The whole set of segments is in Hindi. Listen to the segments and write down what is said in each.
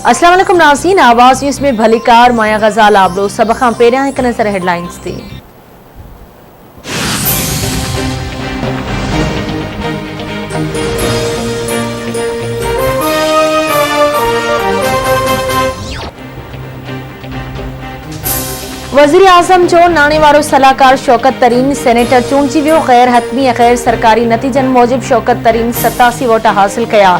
अस्सलाम वालेकुम नाज़रीन, आवाज़ न्यूज़ में भलीकार माया गज़ाल आबलो। सब खां पहिरियां हिकु नज़र हेडलाइंस थी। वज़ीर आज़म जो नाणे वारो सलाहकार शौकत तरीन सेनेटर चूंडजी वियो। गैर हतमी गैर सरकारी नतीजन मूजिब शौकत तरीन 87 वोट हासिल कया।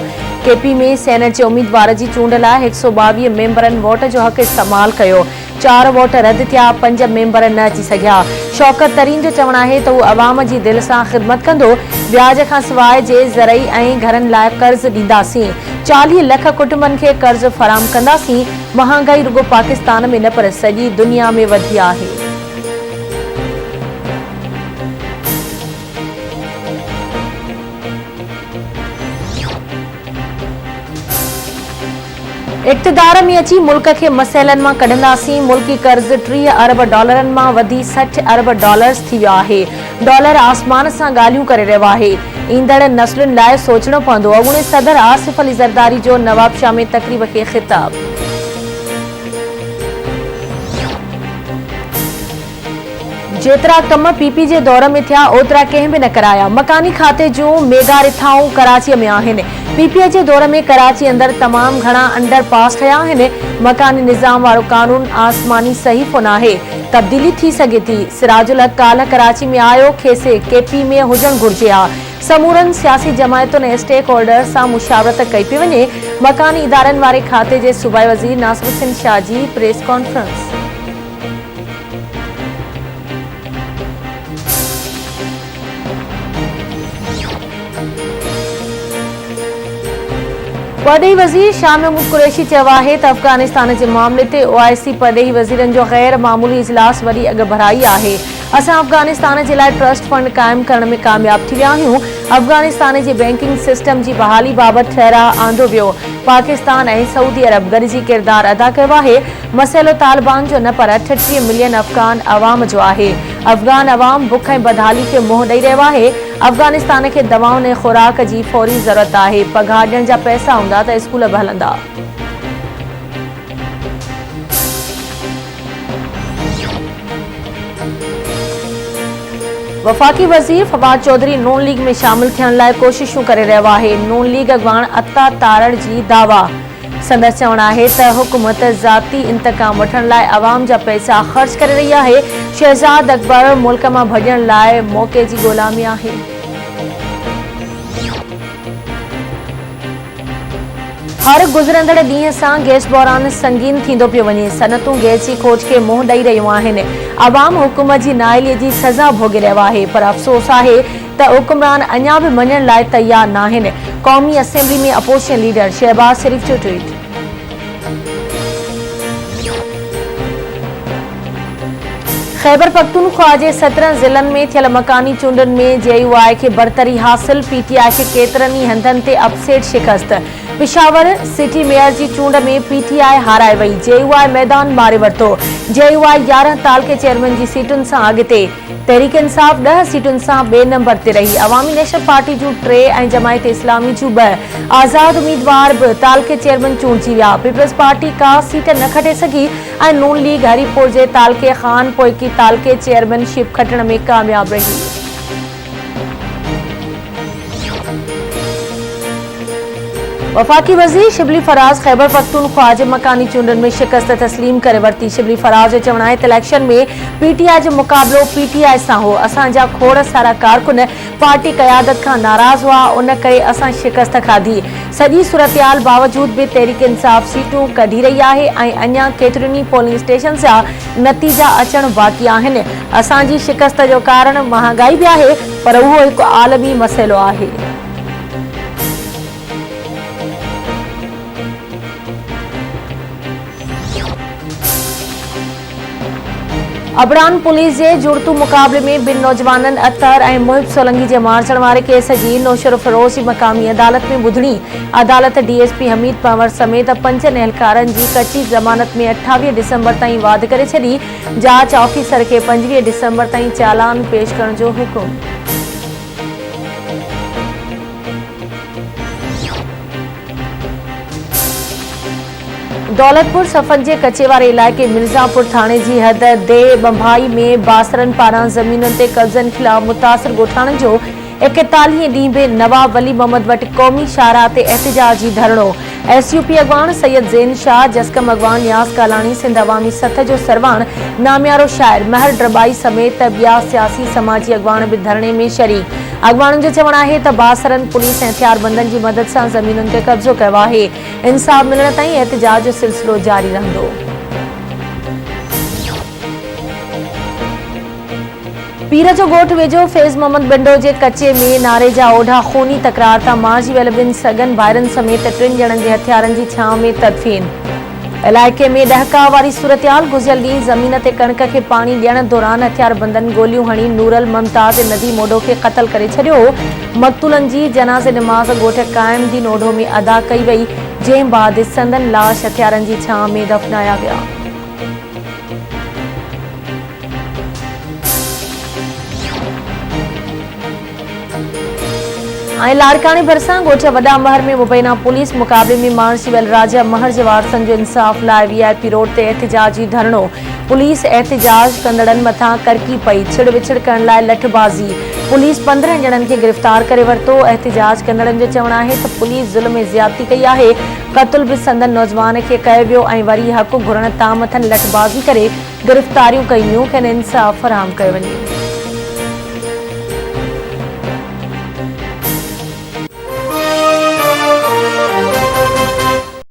केपी में सेनेट जे उम्मीदवार की चूंड लाइ 122 मेंबरन वोट जो हक़ इस्तेमाल कयो। 4 वोट रद्द थिया, 5 मेंबर न अची सघिया। शौकत तरीन जो चवण है तो अवाम की दिल से ख़िदमत कंदो। ब्याज खां सवाइ जे ज़रई ऐं घरनि लाइ कर्ज़ ॾींदासीं। 40 लख कुटुंबन के कर्ज़ फराम कंदासीं। महांगाई रुगो पाकिस्तान में न पर सॼी दुनिया में वधी आहे। इक़्तिदार में अची मुल्क के मसइलन मां कढंदासीं। मुल्की कर्ज़ 30 अरब डॉलरन मां वधी 60 अरब डॉलर्स थी वियो आहे। डॉलर आसमान सां ॻाल्हियूं करे रहियो आहे। ईंदड़ नस्लुनि लाइ सोचणो पवंदो। अॻूणे सदर आसिफ अली ज़रदारी जो नवाबशाह में तक़रीब खे ख़िताब। जेतरा कम पीपी जे दौर में थिया ओतरा कंहिं बि न कराया। मकानी खाते जूं मेगा रिथाऊं कराची में आहिनि। पीपीए जे दौर में कराची अंदर तमाम घणा अंडर पास ठहिया आहिनि। मकानी निज़ाम वारो कानून आसमानी सहीफ़ो नाहे, तब्दीली थी सघे थी। सिराजुल हक़ काल्ह कराची में आयो, खेसि केपी में हुजण घुर्जे हा। समूरनि सियासी जमायतुनि स्टेक होल्डर सां मुशावरत कई पई वञे। मकानी इदारनि वारे खाते जे सूबाई वज़ीर नासिरुद्दीन शाह जी प्रेस कॉन्फ्रेंस। परदेही वज़ीर शाह महमूद कुरैशी चयो आहे त अफ़गानिस्तान जे मामले ते OIC परदेही वज़ीरनि जो गैर मामूली इजलास वरी अॻभराई आहे। असां अफ़गानिस्तान जे लाइ ट्रस्ट फंड क़ाइमु करण में कामयाब थी विया आहियूं। अफ़गानिस्तान जे बैंकिंग सिस्टम जी बहाली बाबति ठहराउ आंदो वियो। पाकिस्तान ऐं सऊदी अरब गॾिजी किरदारु अदा कयो आहे। मसइलो तालिबान जो न पर 38 मिलियन अफ़गान अवाम जो आहे। अफ़गान अवाम बुख ऐं बदहाली खे मुंहुं ॾेई रहियो आहे। अफ़गानिस्तान खे दवाउनि ऐं खुराक जी फौरी ज़रूरत आहे। पघार ॾियण जा पैसा हूंदा त स्कूल बि हलंदा। वफ़ाक़ी वज़ीर फवाद चौधरी नून लीग में शामिल थियण लाइ कोशिशूं करे रहियो आहे। नून लीग अॻवान अता तारड़ जी दावा। संदसि चवणु आहे त हुकूमत ज़ाती इंतकाम वठण लाइ अवाम जा पैसा ख़र्च करे रही आहे। शहज़ाद अकबर मुल्क मां भॼण लाइ मौक़े जी ॻोल्हा में आहे। हर गुज़रंदड़ ॾींहं सां गैस बहरान संगीन थींदो पियो वञे। सनतूं गैस जी खोज खे मुंहुं ॾेई रहियूं आहिनि। अवाम हुकूमत जी नाअहलीअ जी सज़ा भोॻे रहियो आहे, पर अफ़सोस आहे त हुक्मरान अञा बि मञण लाइ तयार न आहिनि। क़ौमी असेंबली में अपोज़िशन लीडर शहबाज शरीफ़ जो ट्वीट। खैबर पख्तूनख्वा जे 17 ज़िलनि में थियल मकानी चूंडनि में JUI खे बरतरी हासिल। PTI खे केतिरनि ई हंधनि ते अपसेट शिकस्त। पिशावर सिटी मेयर जी चूंड में PTI हाराए वई। JUI मैदान मारे वरितो। JUI 11 तालके चेयरमैन जी सीटुनि सां अॻिते। तहरीक इंसाफ़ 10 सीटुनि सां ॿिए नंबर ते रही। अवामी नेशनल पार्टी जूं 3 ऐं जमायत इस्लामी जूं 2। आज़ाद उम्मीदवार बि तालके चेयरमैन चूंडजी विया। पीपल्स पार्टी का सीट न खटे सघी ऐं नून लीग हरीपुर जे तालके ख़ान पोइकी तालके चेयरमैनशिप खटण में कामयाब रही। वफ़ाक़ी वज़ीर शिबली फराज खैबर पख्तूनख्वा जे मकानी चूंडनि में शिकस्त तस्लीम करे वरिती। शिबली फराज जो चवणु आहे त इलेक्शन में PTI जो मुक़ाबिलो PTI सां हो। असांजा खोड़ सारा कारकुन पार्टी क़यादत खां नाराज़ हुआ, उन करे असां शिकस्त खाधी। सॼी सूरतहाल बावजूद बि तहरीक इंसाफ़ सीटूं कढी रही आहे ऐं अञा केतिरनि ई पोलिंग स्टेशन जा नतीजा अचण बाक़ी आहिनि। असांजी शिकस्त जो कारण महांगाई बि आहे, पर उहो हिकु आलमी मसइलो आहे। अबरान पुलिस जे जुड़तू मुक़ाबले में ॿिनि नौजवाननि अतहर ऐं मुहिब सोलंगी जे मारचण वारे केस जी नौशर फिरोज़ जी मक़ामी अदालत में ॿुधणी। अदालत DSP हमीद पंवर समेत 5 एहलकारनि जी कची ज़मानत में 28 डिसंबर ताईं वाध करे छॾी। जांच ऑफिसर खे 25 डिसंबर ताईं चालान पेश करण जो हुकुम। दौलतपुर सफंजे कचेवारे इलाइक़े मिर्ज़ापुर थाणे जी हद दे बंभाई में बासरनि पारां ज़मीनुनि ते कब्ज़नि ख़िलाफ़ मुतासिर ॻोठाणनि जो 41 ॾींहं बि नवाब वली मोहम्मद वटि क़ौमी शाहराह ते एहतिजाजी धरणो। SUP अॻवान सैयद ज़ैन शाह, जस्कम अॻवान नियाज़ कालाणी, सिंध अवामी सथ जो सरवाण नामियारो शाइर महर ड्रबाई समेत ॿिया सियासी समाजी अॻवान बि धरणे में शरीक। अॻवाननि जो चवणु आहे त बासरनि पुलिस ऐं हथियारबंदनि जी मदद सां ज़मीनुनि ते कब्ज़ो कयो आहे। इंसाफ़ मिलण ताईं एहतिजाज जो सिलसिलो जारी रहंदो। पीर जो ॻोठ वेझो फैज़ मोहम्मद बिंडो जे कचे में नारे जा ओढा खूनी तकरार तां मारिजी वियल ॿिनि सगन भाइरनि समेत 3 ॼणनि जे हथियारनि जी छांव में तदफ़ीन। इलाइक़े में ॾहका वारी सूरतयाल गुज़िरियल ॾींहुं ज़मीन ते कणक खे पाणी ॾियण दौरान हथियारबंदनि गोलियूं हणी नूरल मुमताज़ नदी मोडो खे क़त्ल करे छॾियो। मक़तूलनि जी जनाज़े निमाज़ ॻोठ क़ाइमदीन ओढो में अदा कई वई, जंहिं बाद संदन लाश हथियारनि जी छांव में दफ़नाया विया। लाड़कानी भरिसां ॻोठ वॾा महर में मुबैना पुलिस मुक़ाबले में मारिजी वियल राजा महर जे वारसनि जो इंसाफ़ लाइ VIP रोड ते एहतिजाजी धरणो। पुलिस एहतिजाज कंदड़नि मथां करकी पई, छिड़ विछड़ करण लाइ लठबाज़ी। पुलिस 15 ॼणनि खे गिरफ़्तार करे वरितो। एहतिजाज कंदड़नि जो चवणु आहे त पुलिस ज़ुल्म में ज़्यादती कई आहे। क़त्ल बि संदन नौजवान खे कयो वियो ऐं वरी हक़ घुरण तां मथनि लठबाज़ी करे गिरफ़्तारियूं कयूं, खेनि इंसाफ़ फराहम कयो वञे।